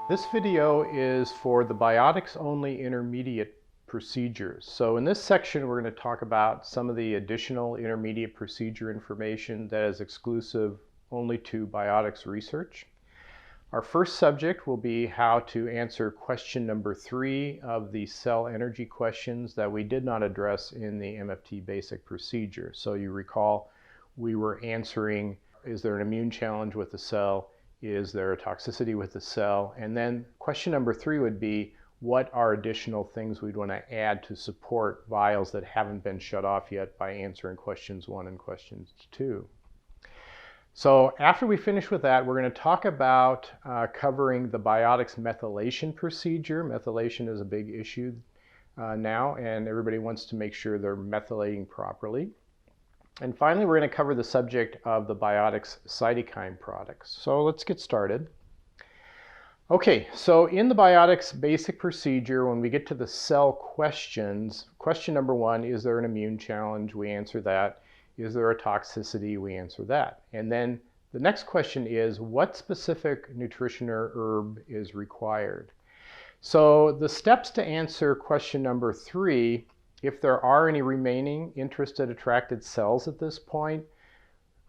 This video is for the Biotics only intermediate procedures. So in this section we're going to talk about some of the additional intermediate procedure information that is exclusive only to Biotics research. Our first subject will be how to answer question number 3 of the cell energy questions that we did not address in the MFT basic procedure. So you recall we were answering, is there an immune challenge with the cell? Is there a toxicity with the cell? And then question number 3 would be, what are additional things we'd want to add to support vials that haven't been shut off yet by answering questions 1 and questions 2. So after we finish with that, we're going to talk about covering the Biotics methylation procedure. Methylation is a big issue now, and everybody wants to make sure they're methylating properly. And finally, we're going to cover the subject of the Biotics cytokine products. So let's get started. Okay, so in the Biotics basic procedure, when we get to the cell questions, question number 1, is there an immune challenge? We answer that. Is there a toxicity? We answer that. And then the next question is, what specific nutrition or herb is required? So the steps to answer question number 3, if there are any remaining interested attracted cells at this point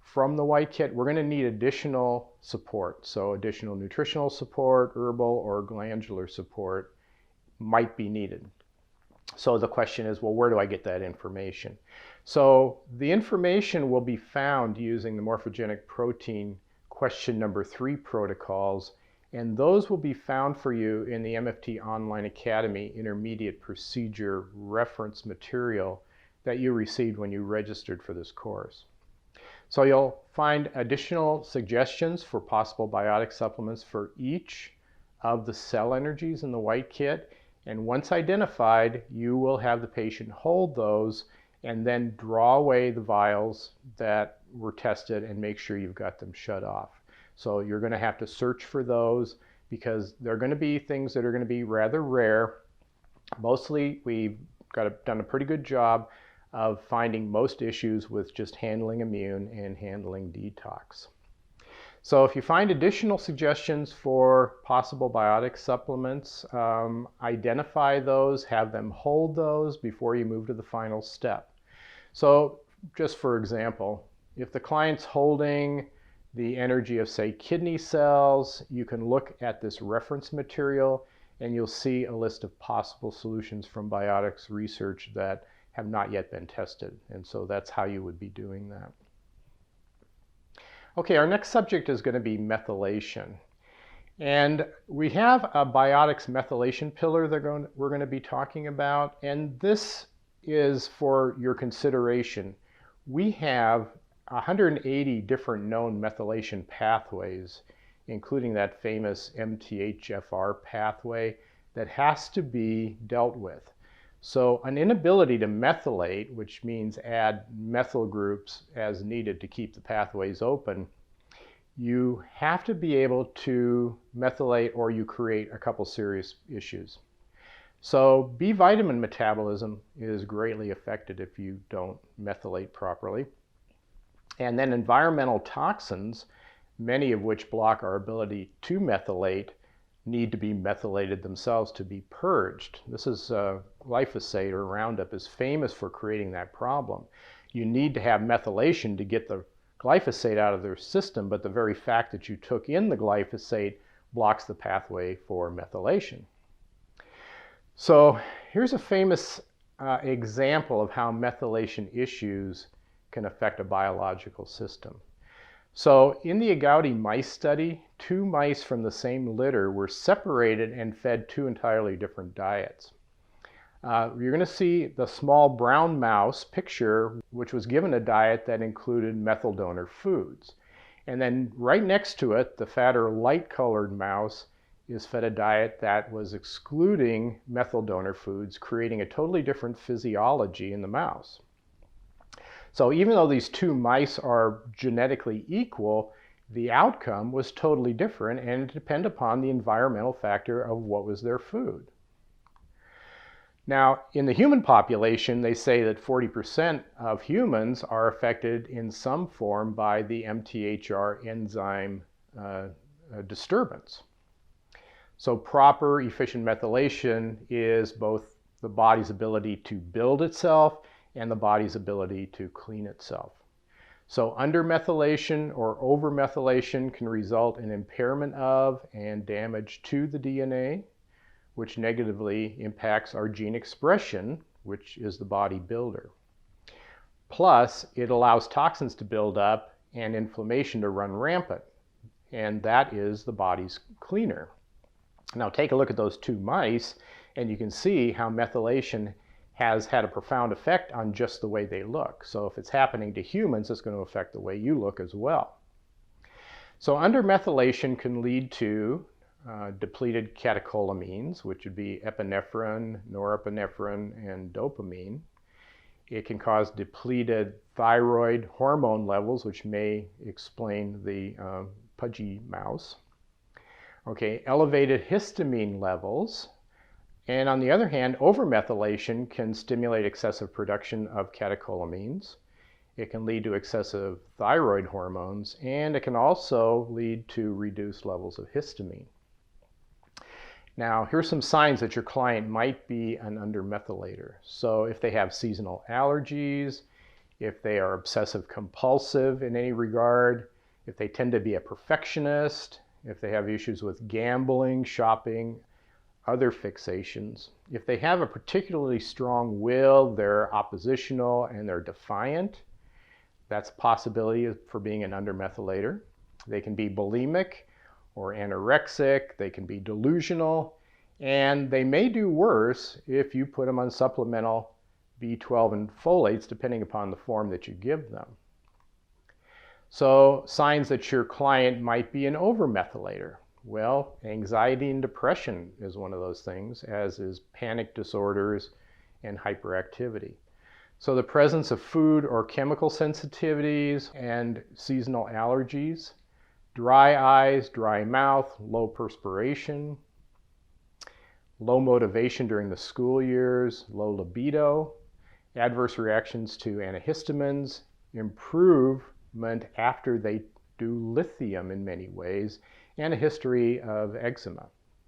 from the white kit, we're going to need additional support. So additional nutritional support, herbal or glandular support might be needed. So the question is, well, where do I get that information? So the information will be found using the morphogenic protein question number 3 protocols, and those will be found for you in the MFT Online Academy Intermediate Procedure reference material that you received when you registered for this course. So you'll find additional suggestions for possible biotic supplements for each of the cell energies in the white kit, and once identified, you will have the patient hold those and then draw away the vials that were tested and make sure you've got them shut off. So you're going to have to search for those because they're going to be things that are going to be rather rare. Mostly we've done a pretty good job of finding most issues with just handling immune and handling detox. So if you find additional suggestions for possible biotic supplements, identify those, have them hold those before you move to the final step. So just for example, if the client's holding the energy of, say, kidney cells, you can look at this reference material and you'll see a list of possible solutions from Biotics research that have not yet been tested. And so that's how you would be doing that. Okay, our next subject is going to be methylation. And we have a Biotics methylation pillar that we're going to be talking about, and this is for your consideration. We have 180 different known methylation pathways, including that famous MTHFR pathway that has to be dealt with. So an inability to methylate, which means add methyl groups as needed to keep the pathways open, you have to be able to methylate or you create a couple serious issues. So B vitamin metabolism is greatly affected if you don't methylate properly. And then environmental toxins, many of which block our ability to methylate, need to be methylated themselves to be purged. This is glyphosate or Roundup is famous for creating that problem. You need to have methylation to get the glyphosate out of their system, but the very fact that you took in the glyphosate blocks the pathway for methylation. So here's a famous example of how methylation issues can affect a biological system. So in the agouti mice study, 2 mice from the same litter were separated and fed 2 entirely different diets. You're going to see the small brown mouse picture, which was given a diet that included methyl donor foods. And then right next to it, the fatter light-colored mouse is fed a diet that was excluding methyl donor foods, creating a totally different physiology in the mouse. So even though these 2 mice are genetically equal, the outcome was totally different, and it depended upon the environmental factor of what was their food. Now, in the human population, they say that 40% of humans are affected in some form by the MTHR enzyme disturbance. So proper efficient methylation is both the body's ability to build itself and the body's ability to clean itself. So undermethylation or overmethylation can result in impairment of and damage to the DNA, which negatively impacts our gene expression, which is the body builder. Plus, it allows toxins to build up and inflammation to run rampant, and that is the body's cleaner. Now take a look at those two mice, and you can see how methylation has had a profound effect on just the way they look. So if it's happening to humans, it's going to affect the way you look as well. So undermethylation can lead to depleted catecholamines, which would be epinephrine, norepinephrine, and dopamine. It can cause depleted thyroid hormone levels, which may explain the pudgy mouse. Okay, elevated histamine levels. And on the other hand, overmethylation can stimulate excessive production of catecholamines. It can lead to excessive thyroid hormones, and it can also lead to reduced levels of histamine. Now, here's some signs that your client might be an undermethylator. So if they have seasonal allergies, if they are obsessive compulsive in any regard, if they tend to be a perfectionist, if they have issues with gambling, shopping, other fixations, if they have a particularly strong will, they're oppositional and they're defiant, that's a possibility for being an undermethylator. They can be bulimic or anorexic, they can be delusional, and they may do worse if you put them on supplemental B12 and folates, depending upon the form that you give them. So signs that your client might be an overmethylator. Well, anxiety and depression is one of those things, as is panic disorders and hyperactivity. So the presence of food or chemical sensitivities and seasonal allergies, dry eyes, dry mouth, low perspiration, low motivation during the school years, low libido, adverse reactions to antihistamines, improvement after they do lithium in many ways, and a history of eczema.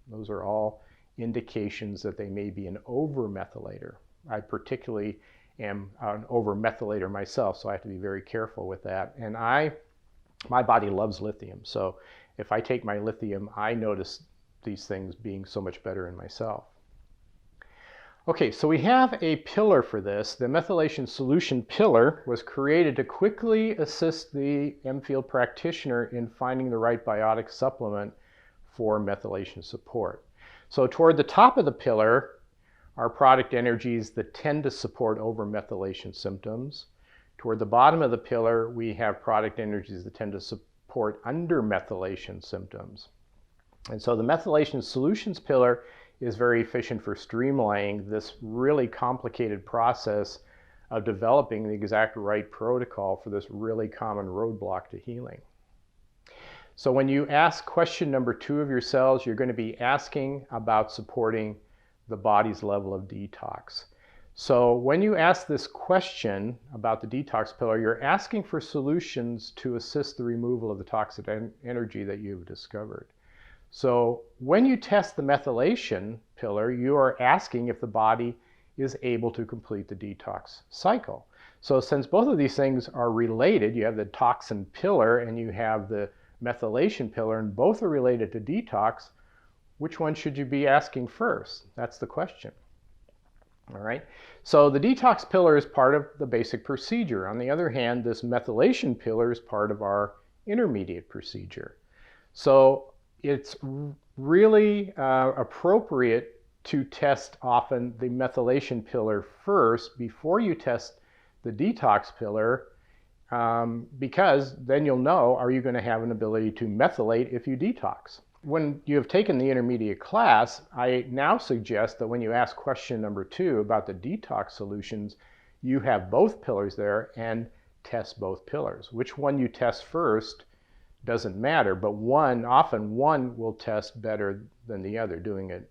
Those are all indications that they may be an overmethylator. I particularly am an overmethylator myself, so I have to be very careful with that. And my body loves lithium, so if I take my lithium, I notice these things being so much better in myself. Okay, so we have a pillar for this. The methylation solution pillar was created to quickly assist the M-field practitioner in finding the right biotic supplement for methylation support. So toward the top of the pillar are product energies that tend to support overmethylation symptoms. Toward the bottom of the pillar, we have product energies that tend to support undermethylation symptoms. And so the methylation solutions pillar is very efficient for streamlining this really complicated process of developing the exact right protocol for this really common roadblock to healing. So when you ask question number 2 of your cells, you're going to be asking about supporting the body's level of detox. So when you ask this question about the detox pillar, you're asking for solutions to assist the removal of the toxic energy that you've discovered. So when you test the methylation pillar, you are asking if the body is able to complete the detox cycle. So since both of these things are related, you have the toxin pillar and you have the methylation pillar, and both are related to detox, which one should you be asking first? That's the question. All right. So the detox pillar is part of the basic procedure. On the other hand, this methylation pillar is part of our intermediate procedure. So it's really appropriate to test often the methylation pillar first before you test the detox pillar, because then you'll know, are you going to have an ability to methylate if you detox? When you have taken the intermediate class, I now suggest that when you ask question number 2 about the detox solutions, you have both pillars there and test both pillars. Which one you test first doesn't matter, but often one will test better than the other. Doing it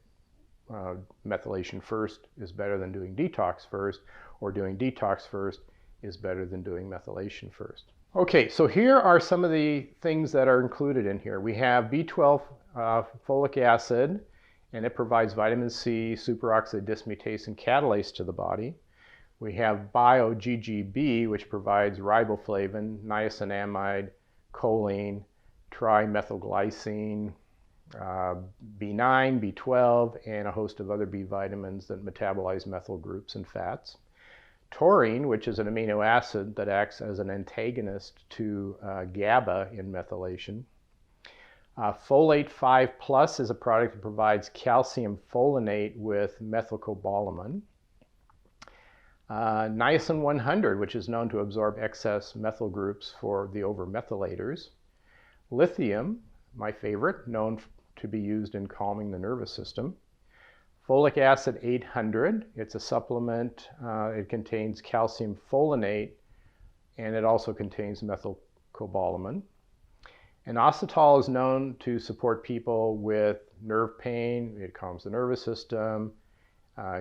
methylation first is better than doing detox first, or doing detox first is better than doing methylation first. Okay, so here are some of the things that are included in here. We have B12 folic acid, and it provides vitamin C, superoxide dismutase, and catalase to the body. We have BioGGB, which provides riboflavin, niacinamide, choline, trimethylglycine, B9, B12, and a host of other B vitamins that metabolize methyl groups and fats. Taurine, which is an amino acid that acts as an antagonist to GABA in methylation. Folate 5 Plus is a product that provides calcium folinate with methylcobalamin. Niacin 100, which is known to absorb excess methyl groups for the overmethylators. Lithium, my favorite, known to be used in calming the nervous system. Folic acid 800, it's a supplement. It contains calcium folinate, and it also contains methylcobalamin. Inositol is known to support people with nerve pain. It calms the nervous system,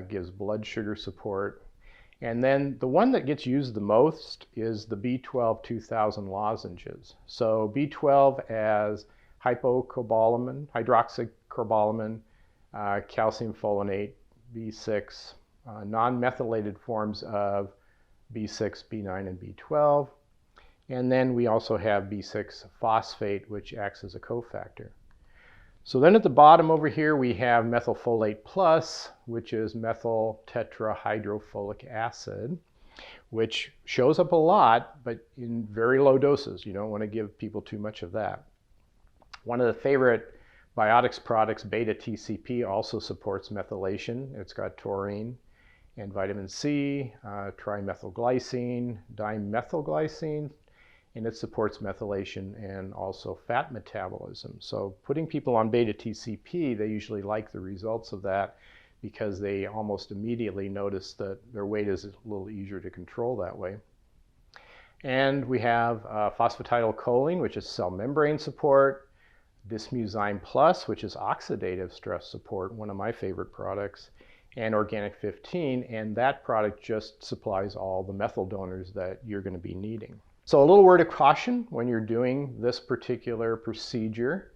gives blood sugar support. And then the one that gets used the most is the B12 2000 lozenges. So B12 as hypocobalamin, hydroxycobalamin, calcium folinate, B6, non-methylated forms of B6, B9, and B12. And then we also have B6 phosphate, which acts as a cofactor. So then at the bottom over here, we have methylfolate plus, which is methyl tetrahydrofolic acid, which shows up a lot, but in very low doses. You don't want to give people too much of that. One of the favorite Biotics products, beta TCP, also supports methylation. It's got taurine and vitamin C, trimethylglycine, dimethylglycine, and it supports methylation and also fat metabolism. So putting people on beta TCP, they usually like the results of that because they almost immediately notice that their weight is a little easier to control that way. And we have phosphatidylcholine, which is cell membrane support, Dysmuzyme Plus, which is oxidative stress support, one of my favorite products, and Organic 15, and that product just supplies all the methyl donors that you're going to be needing. So a little word of caution when you're doing this particular procedure.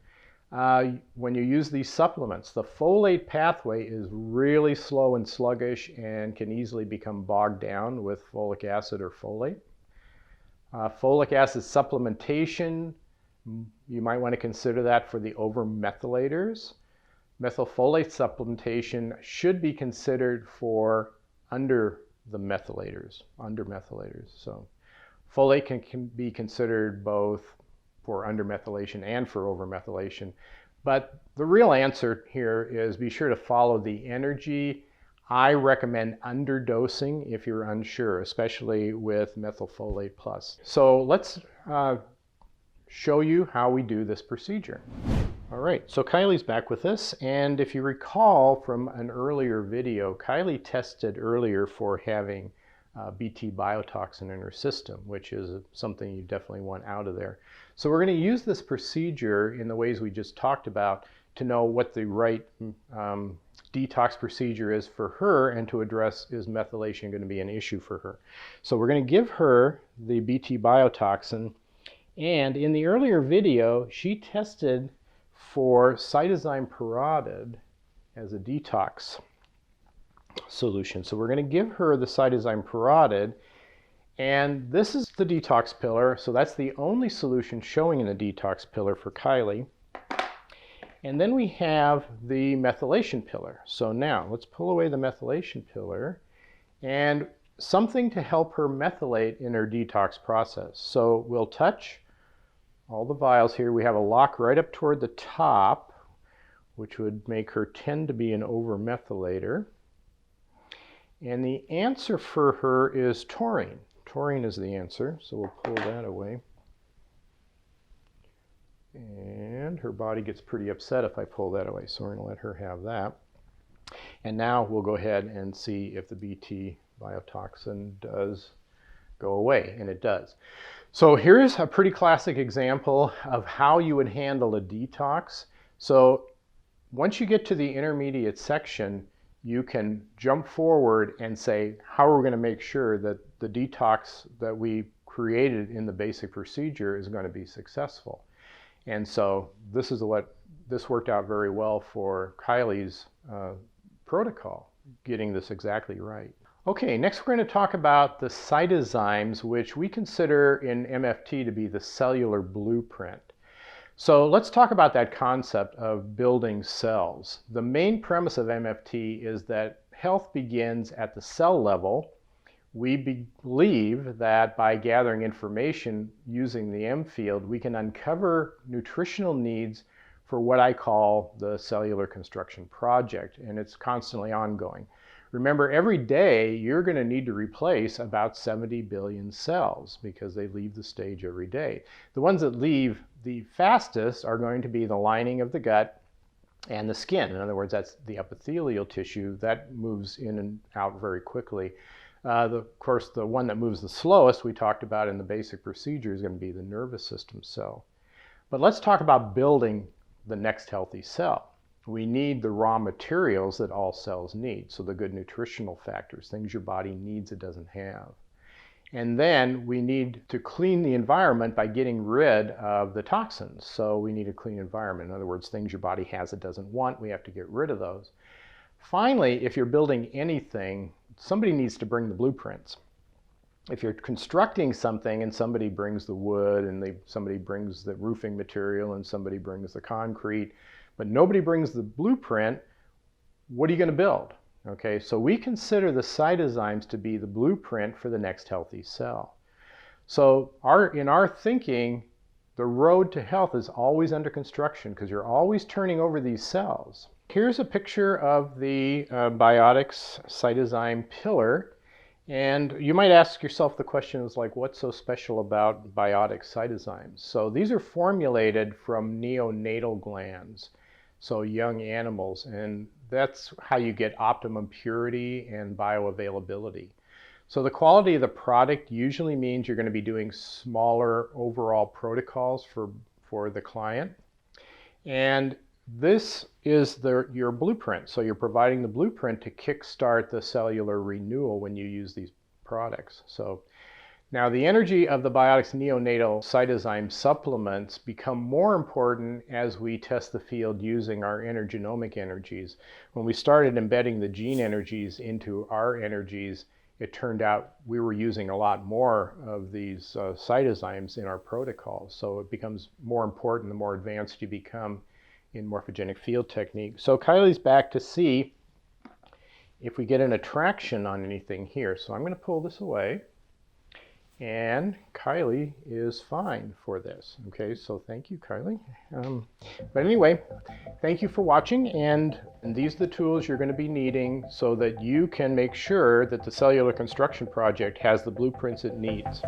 When you use these supplements, the folate pathway is really slow and sluggish and can easily become bogged down with folic acid or folate. Folic acid supplementation, you might want to consider that for the overmethylators. Methylfolate supplementation should be considered for undermethylators. So folate can be considered both for undermethylation and for overmethylation. But the real answer here is be sure to follow the energy. I recommend underdosing if you're unsure, especially with methylfolate plus. So let's show you how we do this procedure. All right, so Kylie's back with us, and if you recall from an earlier video, Kylie tested earlier for having Bt biotoxin in her system, which is something you definitely want out of there. So we're going to use this procedure in the ways we just talked about to know what the right detox procedure is for her and to address, is methylation going to be an issue for her. So we're going to give her the Bt biotoxin, and in the earlier video she tested for Cytozyme parotid as a detox solution. So we're going to give her the Cytozyme parotid, and this is the detox pillar. So that's the only solution showing in the detox pillar for Kylie. And then we have the methylation pillar. So now let's pull away the methylation pillar and something to help her methylate in her detox process. So we'll touch all the vials here. We have a lock right up toward the top, which would make her tend to be an overmethylator. And the answer for her is taurine. Taurine is the answer, so we'll pull that away. And her body gets pretty upset if I pull that away, so we're going to let her have that. And now we'll go ahead and see if the Bt biotoxin does go away, and it does. So here's a pretty classic example of how you would handle a detox. So once you get to the intermediate section, you can jump forward and say, how are we going to make sure that the detox that we created in the basic procedure is going to be successful? And so this is what this worked out very well for Kylie's protocol, getting this exactly right. Okay, next we're going to talk about the cytozymes, which we consider in MFT to be the cellular blueprint. So let's talk about that concept of building cells. The main premise of MFT is that health begins at the cell level. We believe that by gathering information using the M field, we can uncover nutritional needs for what I call the cellular construction project, and it's constantly ongoing. Remember, every day you're going to need to replace about 70 billion cells because they leave the stage every day. The ones that leave the fastest are going to be the lining of the gut and the skin. In other words, that's the epithelial tissue that moves in and out very quickly. Of course, the one that moves the slowest, we talked about in the basic procedure, is going to be the nervous system cell. But let's talk about building the next healthy cell. We need the raw materials that all cells need, so the good nutritional factors, things your body needs it doesn't have. And then we need to clean the environment by getting rid of the toxins. So we need a clean environment. In other words, things your body has it doesn't want, we have to get rid of those. Finally, if you're building anything, somebody needs to bring the blueprints. If you're constructing something and somebody brings the wood and somebody brings the roofing material and somebody brings the concrete, but nobody brings the blueprint, what are you going to build? Okay, so we consider the cytozymes to be the blueprint for the next healthy cell. So in our thinking, the road to health is always under construction because you're always turning over these cells. Here's a picture of the Biotics Cytozyme pillar. And you might ask yourself the questions like, what's so special about Biotics Cytozymes? So these are formulated from neonatal glands, so young animals, and that's how you get optimum purity and bioavailability. So the quality of the product usually means you're going to be doing smaller overall protocols for the client. And this is your blueprint. So you're providing the blueprint to kickstart the cellular renewal when you use these products. So now the energy of the Biotics neonatal cytozyme supplements become more important as we test the field using our intergenomic energies. When we started embedding the gene energies into our energies, it turned out we were using a lot more of these cytozymes in our protocols. So it becomes more important the more advanced you become in morphogenic field technique. So Kylie's back to see if we get an attraction on anything here. So I'm going to pull this away, and Kylie is fine for this. Okay, so thank you, Kylie. But anyway, thank you for watching, and these are the tools you're going to be needing so that you can make sure that the cellular construction project has the blueprints it needs.